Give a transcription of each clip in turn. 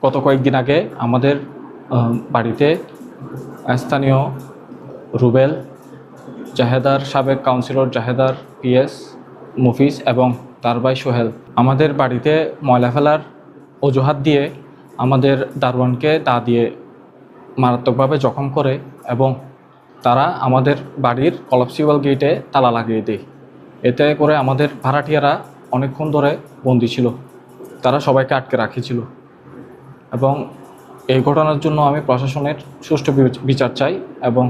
গত কয়েকদিন আগে আমাদের বাড়িতে স্থানীয় রুবেল, জাহেদার সাবেক কাউন্সিলর জাহেদার পিএস, মুফিজ এবং তার ভাই সোহেল আমাদের বাড়িতে ময়লা ফেলার অজুহাত দিয়ে আমাদের দারোয়ানকে দা দিয়ে মারাত্মকভাবে জখম করে এবং তারা আমাদের বাড়ির কলাপসিবল গেটে তালা লাগিয়ে দেয়। এতে করে আমাদের ভাড়াটিয়ারা অনেকক্ষণ ধরে বন্দী ছিল, তারা সবাইকে আটকে রাখিছিল এবং এই ঘটনার জন্য আমি প্রশাসনের সুষ্ঠু বিচার চাই এবং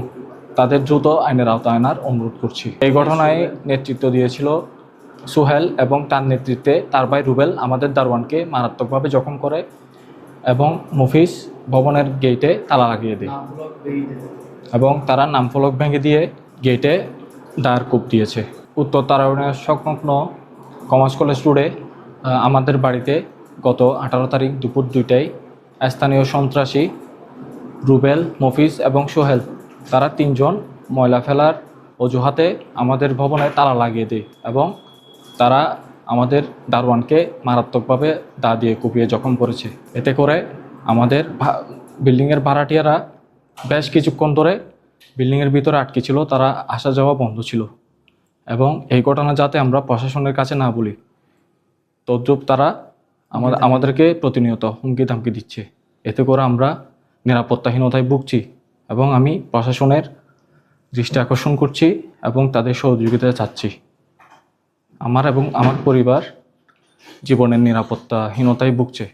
তাদের দ্রুত আইনের আওতায় আনার অনুরোধ করছি। এই ঘটনায় নেতৃত্ব দিয়েছিল সোহেল এবং তার নেতৃত্বে তার ভাই রুবেল আমাদের দারোয়ানকে মারাত্মকভাবে জখম করে এবং মুফিজ ভবনের গেটে তালা লাগিয়ে দেয় এবং তারা নামফলক ভেঙে দিয়ে গেটে দায়ের কূপ দিয়েছে। উত্তর তারাউনের সংলগ্ন কমার্স কলেজ রোডে আমাদের বাড়িতে গত 18 তারিখ দুপুর 2টায় স্থানীয় সন্ত্রাসী রুবেল, মফিজ এবং সোহেল তারা 3 জন ময়লা ফেলার অজুহাতে আমাদের ভবনে তালা লাগিয়ে দেয় এবং তারা আমাদের দারোয়ানকে মারাত্মকভাবে দা দিয়ে কুপিয়ে জখম করেছে। এতে করে আমাদের বিল্ডিংয়ের ভাড়াটিয়ারা বেশ কিছুক্ষণ ধরে বিল্ডিংয়ের ভিতরে আটকে ছিল, তারা আসা যাওয়া বন্ধ ছিল এবং এই ঘটনা যাতে আমরা প্রশাসনের কাছে না বলি তদ্রূপ তারা আমাদেরকে প্রতিনিয়ত হুমকি ধামকি দিচ্ছে। এতে করে আমরা নিরাপত্তাহীনতায় ভুগছি এবং আমি প্রশাসনের দৃষ্টি আকর্ষণ করছি এবং তাদের সহযোগিতা চাচ্ছি। আমার এবং আমার পরিবার জীবনের নিরাপত্তাহীনতায় ভুগছে।